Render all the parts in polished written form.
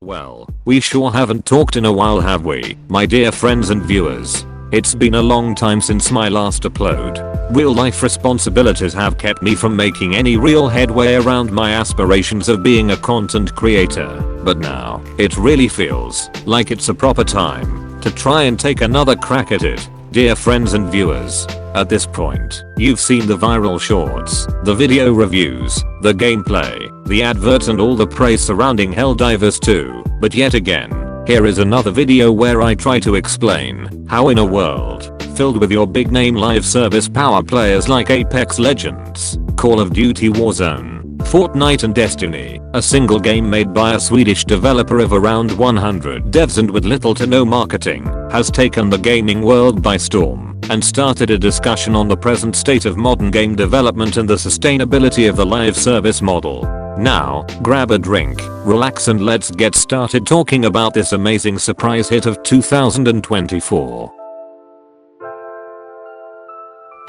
Well, we sure haven't talked in a while, have we, my dear friends and viewers? It's been a long time since my last upload. Real life responsibilities have kept me from making any real headway around my aspirations of being a content creator, but now, it really feels like it's a proper time to try and take another crack at it, dear friends and viewers. At this point, you've seen the viral shorts, the video reviews, the gameplay, the adverts and all the praise surrounding Helldivers 2, but yet again, here is another video where I try to explain how in a world filled with your big name live service power players like Apex Legends, Call of Duty Warzone, Fortnite and Destiny, a single game made by a Swedish developer of around 100 devs and with little to no marketing, has taken the gaming world by storm and started a discussion on the present state of modern game development and the sustainability of the live service model. Now, grab a drink, relax and let's get started talking about this amazing surprise hit of 2024.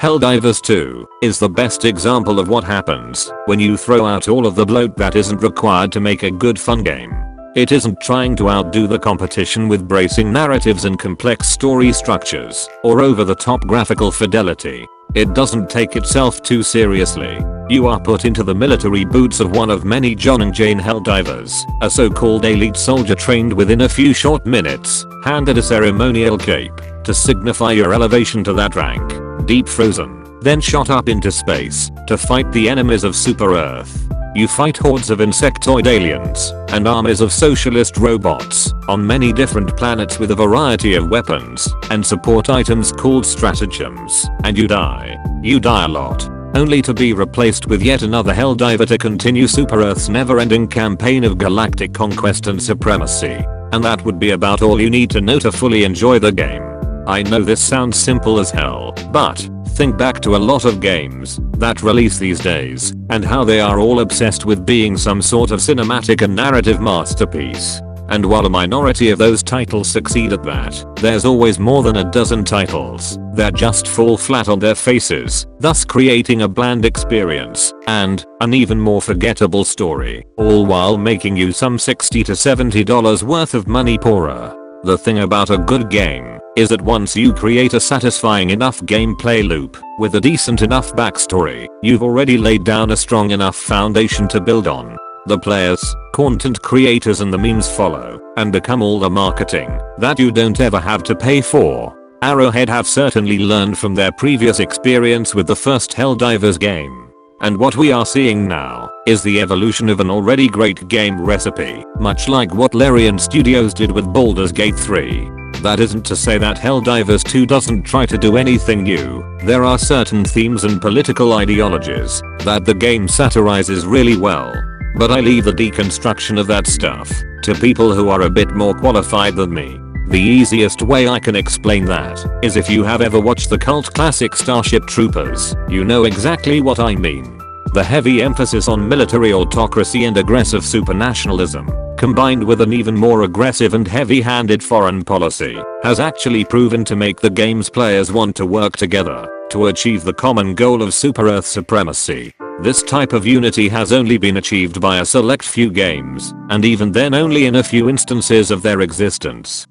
Helldivers 2 is the best example of what happens when you throw out all of the bloat that isn't required to make a good fun game. It isn't trying to outdo the competition with bracing narratives and complex story structures or over-the-top graphical fidelity. It doesn't take itself too seriously. You are put into the military boots of one of many John and Jane Helldivers, a so-called elite soldier trained within a few short minutes, handed a ceremonial cape to signify your elevation to that rank, deep frozen, then shot up into space to fight the enemies of Super Earth. You fight hordes of insectoid aliens and armies of socialist robots on many different planets with a variety of weapons and support items called stratagems, and you die. You die a lot, only to be replaced with yet another Helldiver to continue Super Earth's never-ending campaign of galactic conquest and supremacy. And that would be about all you need to know to fully enjoy the game. I know this sounds simple as hell, but think back to a lot of games that release these days and how they are all obsessed with being some sort of cinematic and narrative masterpiece. And while a minority of those titles succeed at that, there's always more than a dozen titles that just fall flat on their faces, thus creating a bland experience and an even more forgettable story, all while making you some $60 to $70 worth of money poorer. The thing about a good game is that once you create a satisfying enough gameplay loop with a decent enough backstory, you've already laid down a strong enough foundation to build on. The players, content creators and the memes follow and become all the marketing that you don't ever have to pay for. Arrowhead have certainly learned from their previous experience with the first Helldivers game. And what we are seeing now is the evolution of an already great game recipe, much like what Larian Studios did with Baldur's Gate 3. That isn't to say that Helldivers 2 doesn't try to do anything new. There are certain themes and political ideologies that the game satirizes really well. But I leave the deconstruction of that stuff to people who are a bit more qualified than me. The easiest way I can explain that is if you have ever watched the cult classic Starship Troopers, you know exactly what I mean. The heavy emphasis on military autocracy and aggressive supranationalism, combined with an even more aggressive and heavy-handed foreign policy, has actually proven to make the game's players want to work together to achieve the common goal of Super Earth supremacy. This type of unity has only been achieved by a select few games, and even then only in a few instances of their existence.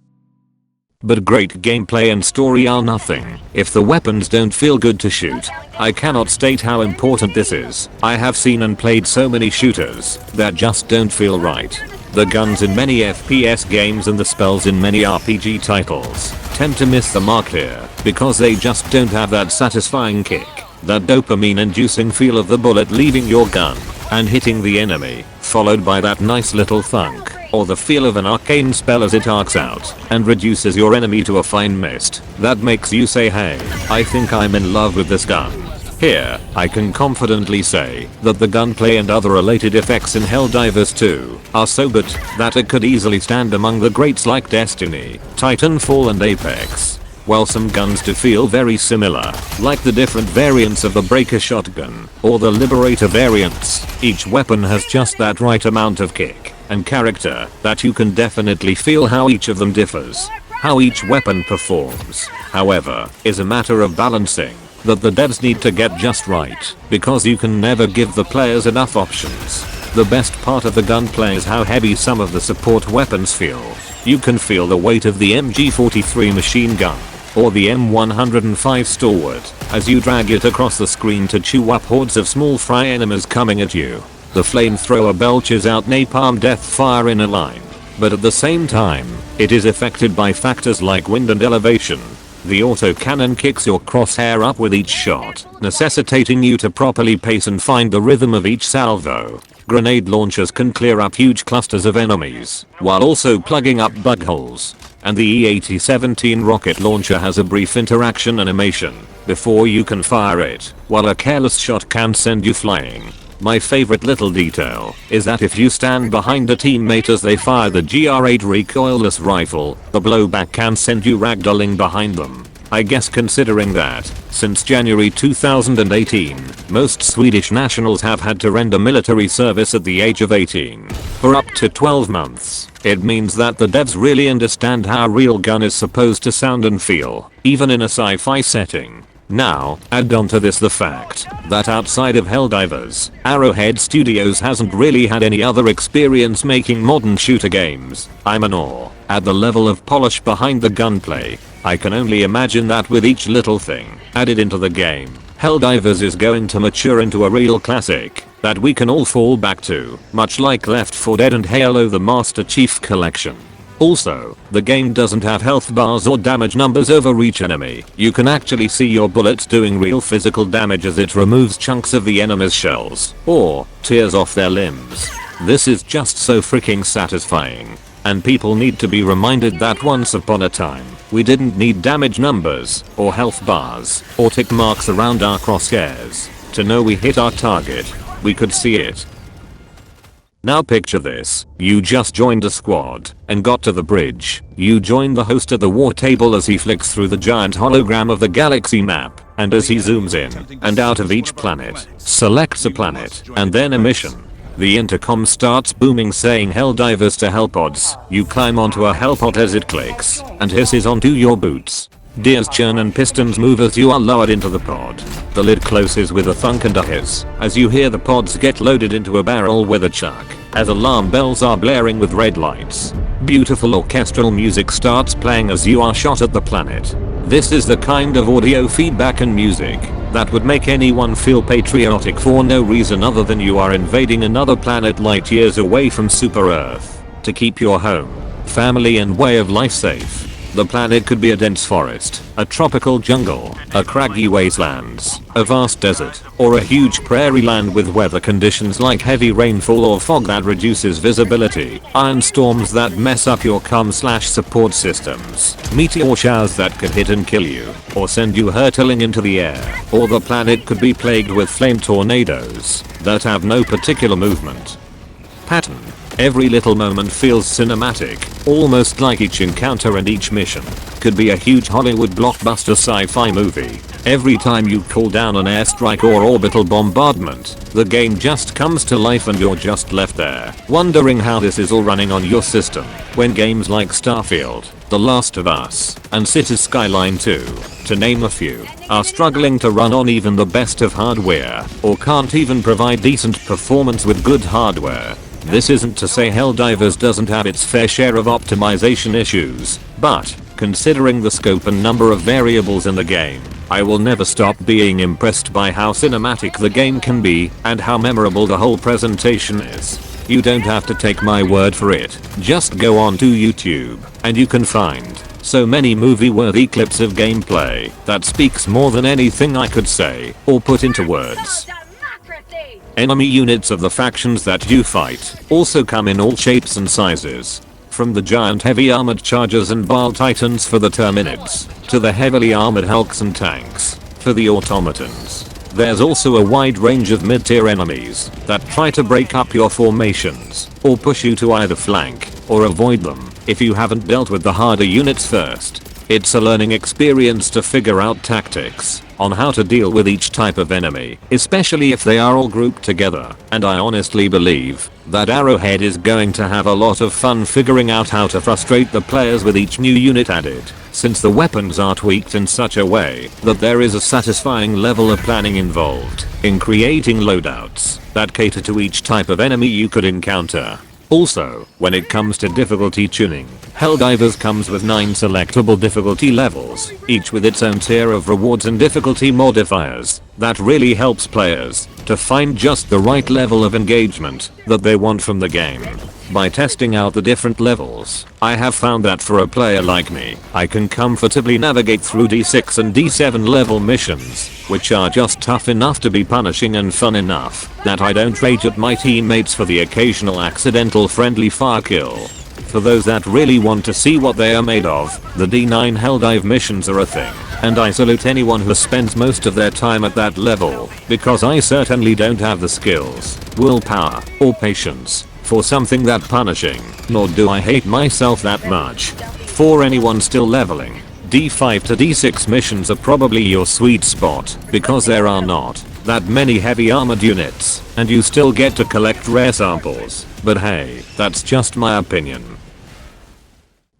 But great gameplay and story are nothing if the weapons don't feel good to shoot. I cannot state how important this is. I have seen and played so many shooters that just don't feel right. The guns in many FPS games and the spells in many RPG titles tend to miss the mark here because they just don't have that satisfying kick, that dopamine-inducing feel of the bullet leaving your gun and hitting the enemy, followed by that nice little thunk, or the feel of an arcane spell as it arcs out and reduces your enemy to a fine mist that makes you say, hey, I think I'm in love with this gun. Here, I can confidently say that the gunplay and other related effects in Helldivers 2 are so good that it could easily stand among the greats like Destiny, Titanfall and Apex. While some guns do feel very similar, like the different variants of the Breaker shotgun or the Liberator variants, each weapon has just that right amount of kick and character that you can definitely feel how each of them differs. How each weapon performs, however, is a matter of balancing that the devs need to get just right, because you can never give the players enough options. The best part of the gunplay is how heavy some of the support weapons feel. You can feel the weight of the MG43 machine gun or the M105 Stalwart as you drag it across the screen to chew up hordes of small fry enemies coming at you. The flamethrower belches out napalm death fire in a line, but at the same time, it is affected by factors like wind and elevation. The autocannon kicks your crosshair up with each shot, necessitating you to properly pace and find the rhythm of each salvo. Grenade launchers can clear up huge clusters of enemies, while also plugging up bug holes. And the E-8017 rocket launcher has a brief interaction animation before you can fire it, while a careless shot can send you flying. My favorite little detail is that if you stand behind a teammate as they fire the GR8 recoilless rifle, the blowback can send you ragdolling behind them. I guess considering that, since January 2018, most Swedish nationals have had to render military service at the age of 18 for up to 12 months. It means that the devs really understand how a real gun is supposed to sound and feel, even in a sci-fi setting. Now, add on to this the fact that outside of Helldivers, Arrowhead Studios hasn't really had any other experience making modern shooter games. I'm in awe at the level of polish behind the gunplay. I can only imagine that with each little thing added into the game, Helldivers is going to mature into a real classic that we can all fall back to, much like Left 4 Dead and Halo the Master Chief Collection. Also, the game doesn't have health bars or damage numbers over each enemy. You can actually see your bullets doing real physical damage as it removes chunks of the enemy's shells or tears off their limbs. This is just so freaking satisfying. And people need to be reminded that once upon a time, we didn't need damage numbers or health bars or tick marks around our crosshairs to know we hit our target. We could see it. Now picture this, you just joined a squad and got to the bridge. You join the host at the war table as he flicks through the giant hologram of the galaxy map, and as he zooms in and out of each planet, selects a planet and then a mission. The intercom starts booming saying Helldivers to Hellpods. You climb onto a Hellpod as it clicks and hisses onto your boots. Gears churn and pistons move as you are lowered into the pod. The lid closes with a thunk and a hiss as you hear the pods get loaded into a barrel with a chuck, as alarm bells are blaring with red lights. Beautiful orchestral music starts playing as you are shot at the planet. This is the kind of audio feedback and music that would make anyone feel patriotic for no reason other than you are invading another planet light years away from Super Earth to keep your home, family and way of life safe. The planet could be a dense forest, a tropical jungle, a craggy wastelands, a vast desert, or a huge prairie land with weather conditions like heavy rainfall or fog that reduces visibility, iron storms that mess up your comm/support systems, meteor showers that could hit and kill you, or send you hurtling into the air, or the planet could be plagued with flame tornadoes that have no particular movement pattern. Every little moment feels cinematic, almost like each encounter and each mission could be a huge Hollywood blockbuster sci-fi movie. Every time you call down an airstrike or orbital bombardment, the game just comes to life and you're just left there, wondering how this is all running on your system, when games like Starfield, The Last of Us, and Cities Skyline 2, to name a few, are struggling to run on even the best of hardware, or can't even provide decent performance with good hardware. This isn't to say Helldivers doesn't have its fair share of optimization issues, but considering the scope and number of variables in the game, I will never stop being impressed by how cinematic the game can be and how memorable the whole presentation is. You don't have to take my word for it, just go on to YouTube and you can find so many movie-worthy clips of gameplay that speaks more than anything I could say or put into words. Enemy units of the factions that you fight also come in all shapes and sizes. From the giant heavy armored chargers and Baal Titans for the Terminids, to the heavily armored Hulks and tanks for the automatons. There's also a wide range of mid-tier enemies that try to break up your formations or push you to either flank or avoid them if you haven't dealt with the harder units first. It's a learning experience to figure out tactics on how to deal with each type of enemy, especially if they are all grouped together, and I honestly believe that Arrowhead is going to have a lot of fun figuring out how to frustrate the players with each new unit added, since the weapons are tweaked in such a way that there is a satisfying level of planning involved in creating loadouts that cater to each type of enemy you could encounter. Also, when it comes to difficulty tuning, Helldivers comes with 9 selectable difficulty levels, each with its own tier of rewards and difficulty modifiers that really helps players to find just the right level of engagement that they want from the game. By testing out the different levels, I have found that for a player like me, I can comfortably navigate through D6 and D7 level missions, which are just tough enough to be punishing and fun enough that I don't rage at my teammates for the occasional accidental friendly fire kill. For those that really want to see what they are made of, the D9 Helldive missions are a thing, and I salute anyone who spends most of their time at that level, because I certainly don't have the skills, willpower, or patience for something that punishing, nor do I hate myself that much. For anyone still leveling, D5 to D6 missions are probably your sweet spot, because there are not that many heavy armored units, and you still get to collect rare samples. But hey, that's just my opinion.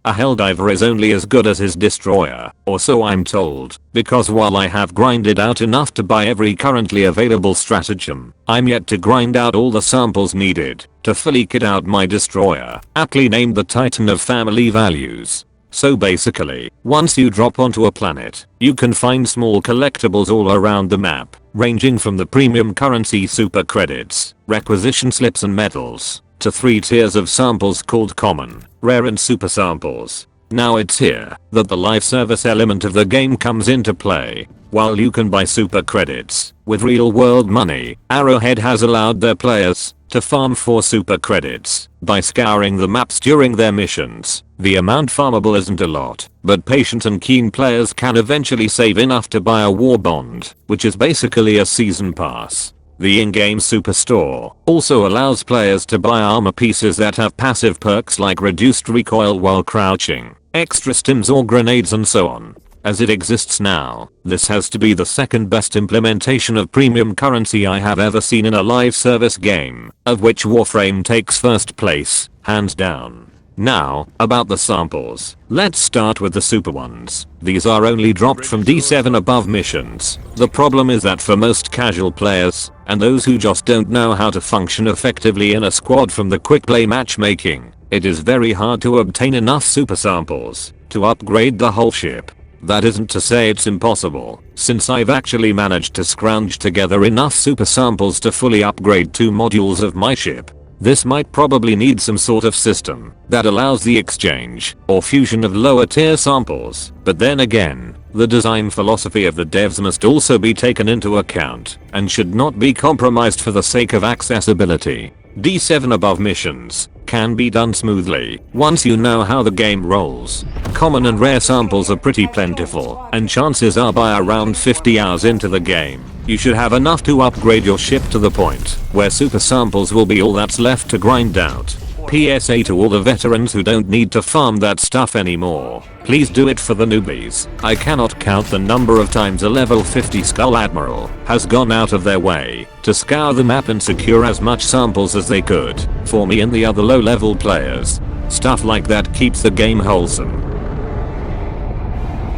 A Helldiver is only as good as his destroyer, or so I'm told, because while I have grinded out enough to buy every currently available stratagem, I'm yet to grind out all the samples needed to fully kit out my destroyer, aptly named the Titan of Family Values. So basically, once you drop onto a planet, you can find small collectibles all around the map, ranging from the premium currency super credits, requisition slips and medals, to 3 tiers of samples called common, rare and super samples. Now it's here that the live service element of the game comes into play. While you can buy super credits with real world money, Arrowhead has allowed their players to farm for super credits by scouring the maps during their missions. The amount farmable isn't a lot, but patient and keen players can eventually save enough to buy a war bond, which is basically a season pass. The in-game superstore also allows players to buy armor pieces that have passive perks like reduced recoil while crouching, extra stims or grenades and so on. As it exists now, this has to be the second best implementation of premium currency I have ever seen in a live service game, of which Warframe takes first place, hands down. Now, about the samples. Let's start with the super ones. These are only dropped from D7 above missions. The problem is that for most casual players, and those who just don't know how to function effectively in a squad from the quick play matchmaking, it is very hard to obtain enough super samples to upgrade the whole ship. That isn't to say it's impossible, since I've actually managed to scrounge together enough super samples to fully upgrade 2 modules of my ship. This might probably need some sort of system that allows the exchange or fusion of lower tier samples, but then again, the design philosophy of the devs must also be taken into account and should not be compromised for the sake of accessibility. D7 above missions can be done smoothly once you know how the game rolls. Common and rare samples are pretty plentiful, and chances are by around 50 hours into the game, you should have enough to upgrade your ship to the point where super samples will be all that's left to grind out. PSA to all the veterans who don't need to farm that stuff anymore. Please do it for the newbies. I cannot count the number of times a level 50 Skull Admiral has gone out of their way to scour the map and secure as much samples as they could for me and the other low level players. Stuff like that keeps the game wholesome.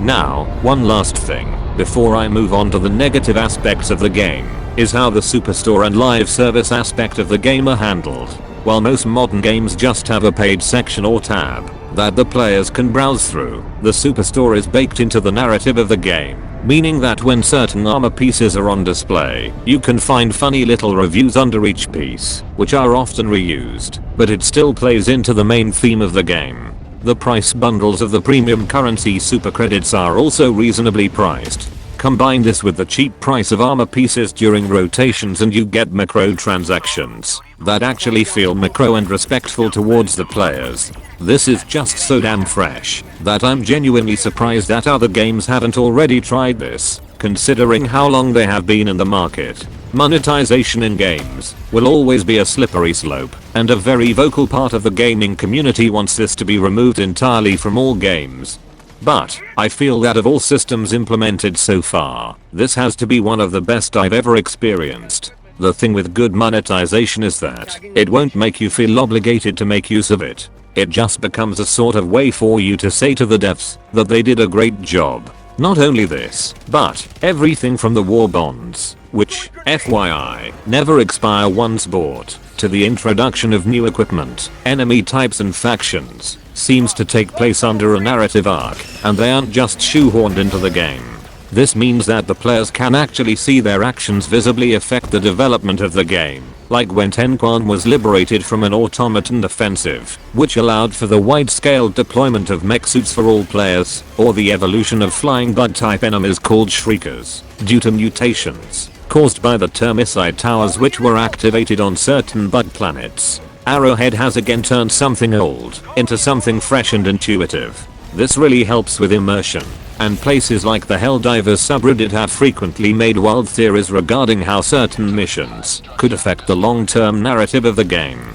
Now, one last thing before I move on to the negative aspects of the game is how the superstore and live service aspect of the game are handled. While most modern games just have a paid section or tab that the players can browse through, the superstore is baked into the narrative of the game, meaning that when certain armor pieces are on display, you can find funny little reviews under each piece, which are often reused, but it still plays into the main theme of the game. The price bundles of the premium currency super credits are also reasonably priced. Combine this with the cheap price of armor pieces during rotations and you get microtransactions that actually feel micro and respectful towards the players. This is just so damn fresh that I'm genuinely surprised that other games haven't already tried this, considering how long they have been in the market. Monetization in games will always be a slippery slope, and a very vocal part of the gaming community wants this to be removed entirely from all games. But I feel that of all systems implemented so far, this has to be one of the best I've ever experienced. The thing with good monetization is that it won't make you feel obligated to make use of it. It just becomes a sort of way for you to say to the devs that they did a great job. Not only this, but everything from the war bonds, which, FYI, never expire once bought, to the introduction of new equipment, enemy types and factions, seems to take place under a narrative arc, and they aren't just shoehorned into the game. This means that the players can actually see their actions visibly affect the development of the game, like when Tenquan was liberated from an automaton offensive, which allowed for the wide-scale deployment of mech suits for all players, or the evolution of flying bug-type enemies called Shriekers, due to mutations caused by the Termicide towers which were activated on certain bug planets. Arrowhead has again turned something old into something fresh and intuitive. This really helps with immersion, and places like the Helldivers subreddit have frequently made wild theories regarding how certain missions could affect the long-term narrative of the game.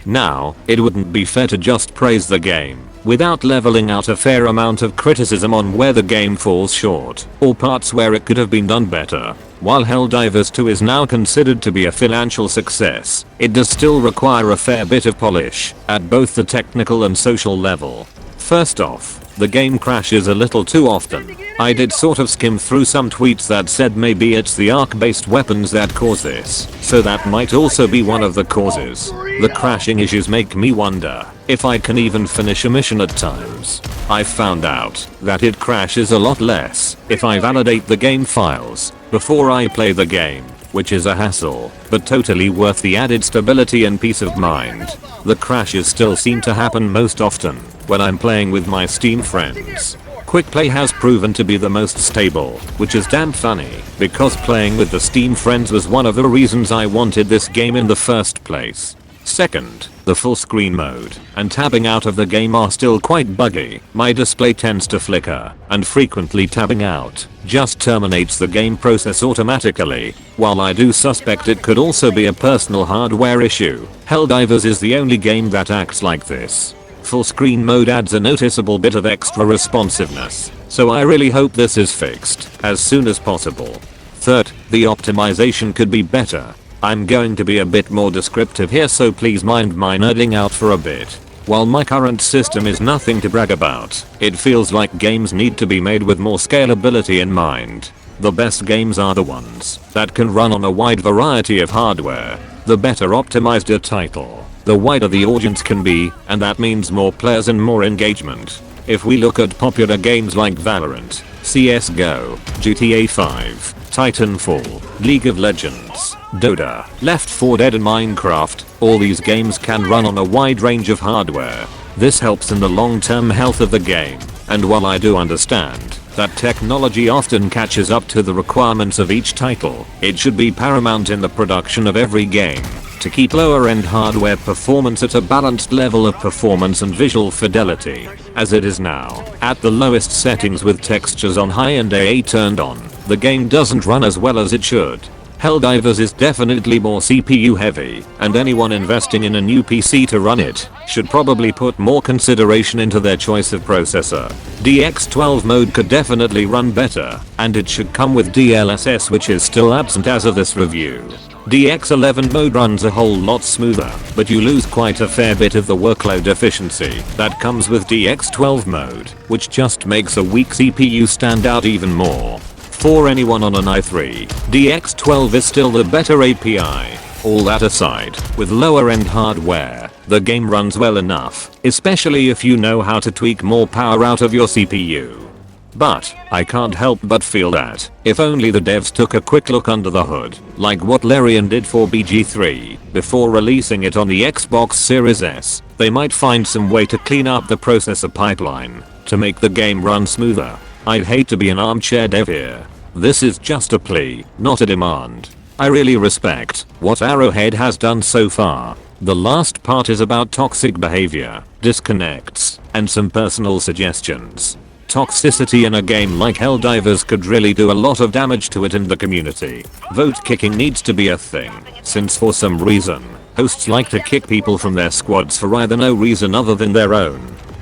Now, it wouldn't be fair to just praise the game without leveling out a fair amount of criticism on where the game falls short, or parts where it could have been done better. While Helldivers 2 is now considered to be a financial success, it does still require a fair bit of polish at both the technical and social level. First off, the game crashes a little too often. I did sort of skim through some tweets that said maybe it's the arc-based weapons that cause this, so that might also be one of the causes. The crashing issues make me wonder if I can even finish a mission at times. I've found out that it crashes a lot less if I validate the game files before I play the game, which is a hassle, but totally worth the added stability and peace of mind. The crashes still seem to happen most often when I'm playing with my Steam friends. Quick play has proven to be the most stable, which is damn funny, because playing with the Steam friends was one of the reasons I wanted this game in the first place. Second, the full screen mode and tabbing out of the game are still quite buggy. My display tends to flicker, and frequently tabbing out just terminates the game process automatically. While I do suspect it could also be a personal hardware issue, Helldivers is the only game that acts like this. Full screen mode adds a noticeable bit of extra responsiveness, so I really hope this is fixed as soon as possible. Third, the optimization could be better. I'm going to be a bit more descriptive here, so please mind my nerding out for a bit. While my current system is nothing to brag about, it feels like games need to be made with more scalability in mind. The best games are the ones that can run on a wide variety of hardware. The better optimized a title, the wider the audience can be, and that means more players and more engagement. If we look at popular games like Valorant, CSGO, GTA 5, Titanfall, League of Legends, Dota, Left 4 Dead and Minecraft, all these games can run on a wide range of hardware. This helps in the long-term health of the game, and while I do understand that technology often catches up to the requirements of each title, it should be paramount in the production of every game to keep lower-end hardware performance at a balanced level of performance and visual fidelity. As it is now, at the lowest settings with textures on high and AA turned on, the game doesn't run as well as it should. Helldivers is definitely more CPU heavy, and anyone investing in a new PC to run it should probably put more consideration into their choice of processor. DX12 mode could definitely run better, and it should come with DLSS, which is still absent as of this review. DX11 mode runs a whole lot smoother, but you lose quite a fair bit of the workload efficiency that comes with DX12 mode, which just makes a weak CPU stand out even more. For anyone on an i3, DX12 is still the better API. All that aside, with lower end hardware, the game runs well enough, especially if you know how to tweak more power out of your CPU. But I can't help but feel that if only the devs took a quick look under the hood, like what Larian did for BG3, before releasing it on the Xbox Series S, they might find some way to clean up the processor pipeline to make the game run smoother. I'd hate to be an armchair dev here. This is just a plea, not a demand. I really respect what Arrowhead has done so far. The last part is about toxic behavior, disconnects, and some personal suggestions. Toxicity in a game like Helldivers could really do a lot of damage to it and the community. Vote kicking needs to be a thing, since for some reason, hosts like to kick people from their squads for either no reason other than their own.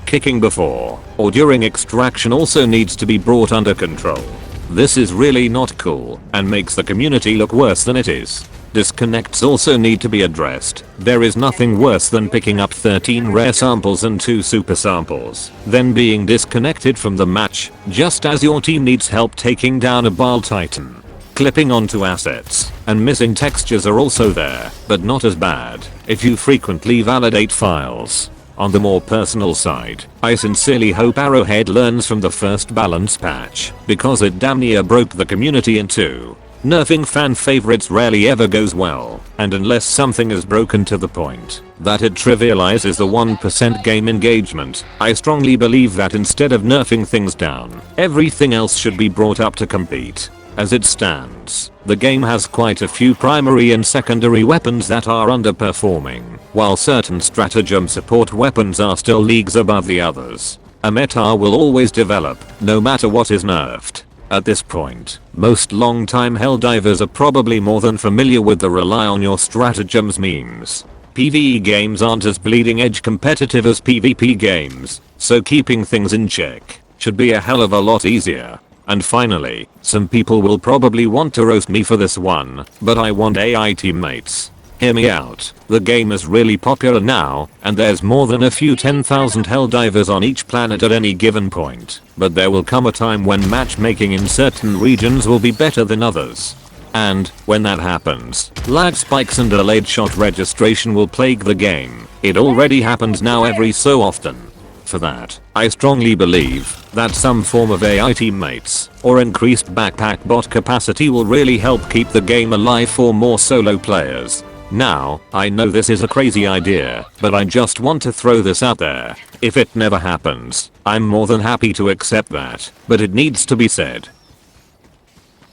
kicking before or during extraction also needs to be brought under control. This is really not cool and makes the community look worse than it is. Disconnects also need to be addressed. There is nothing worse than picking up 13 rare samples and 2 super samples, then being disconnected from the match just as your team needs help taking down a Bile Titan. Clipping onto assets and missing textures are also there, but not as bad if you frequently validate files. On the more personal side, I sincerely hope Arrowhead learns from the first balance patch, because it damn near broke the community in two. Nerfing fan favorites rarely ever goes well, and unless something is broken to the point that it trivializes the 1% game engagement, I strongly believe that instead of nerfing things down, everything else should be brought up to compete. As it stands, the game has quite a few primary and secondary weapons that are underperforming, while certain stratagem support weapons are still leagues above the others. A meta will always develop, no matter what is nerfed. At this point, most long-time Helldivers are probably more than familiar with the rely on your stratagems memes. PvE games aren't as bleeding edge competitive as PvP games, so keeping things in check should be a hell of a lot easier. And finally, some people will probably want to roast me for this one, but I want AI teammates. Hear me out. The game is really popular now, and there's more than a few 10,000 Helldivers on each planet at any given point. But there will come a time when matchmaking in certain regions will be better than others. And, when that happens, lag spikes and delayed shot registration will plague the game. It already happens now every so often. For that, I strongly believe that some form of AI teammates or increased backpack bot capacity will really help keep the game alive for more solo players. Now, I know this is a crazy idea, but I just want to throw this out there. If it never happens, I'm more than happy to accept that, but it needs to be said.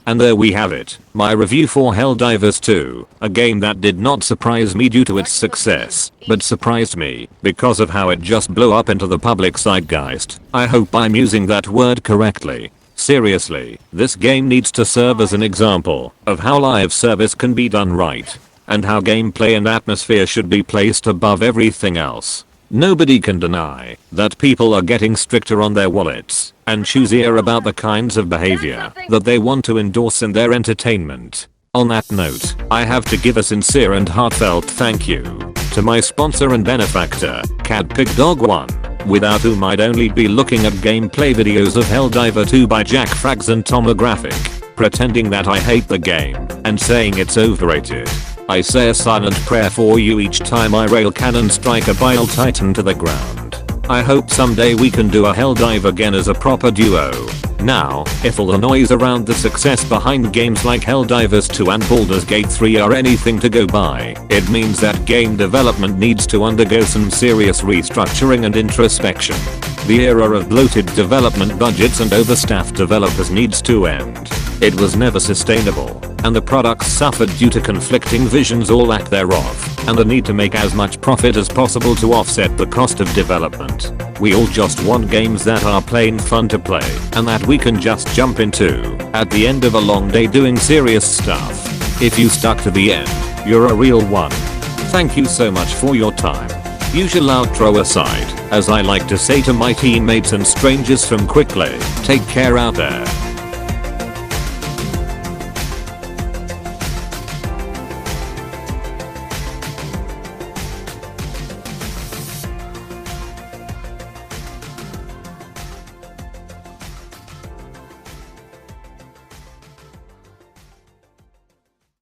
And there we have it, my review for Helldivers 2, a game that did not surprise me due to its success, but surprised me because of how it just blew up into the public zeitgeist. I hope I'm using that word correctly. Seriously, this game needs to serve as an example of how live service can be done right, and how gameplay and atmosphere should be placed above everything else. Nobody can deny that people are getting stricter on their wallets and choosier about the kinds of behavior that they want to endorse in their entertainment. On that note, I have to give a sincere and heartfelt thank you to my sponsor and benefactor, CatPigDog1, without whom I'd only be looking at gameplay videos of Helldiver 2 by Jack Frags and Tomographic, pretending that I hate the game and saying it's overrated. I say a silent prayer for you each time I rail cannon strike a Bile Titan to the ground. I hope someday we can do a Helldive again as a proper duo. Now, if all the noise around the success behind games like Helldivers 2 and Baldur's Gate 3 are anything to go by, it means that game development needs to undergo some serious restructuring and introspection. The era of bloated development budgets and overstaffed developers needs to end. It was never sustainable, and the products suffered due to conflicting visions or lack thereof, and the need to make as much profit as possible to offset the cost of development. We all just want games that are plain fun to play, and that we can just jump into at the end of a long day doing serious stuff. If you stuck to the end, you're a real one. Thank you so much for your time. Usual outro aside, as I like to say to my teammates and strangers from Quickly, take care out there.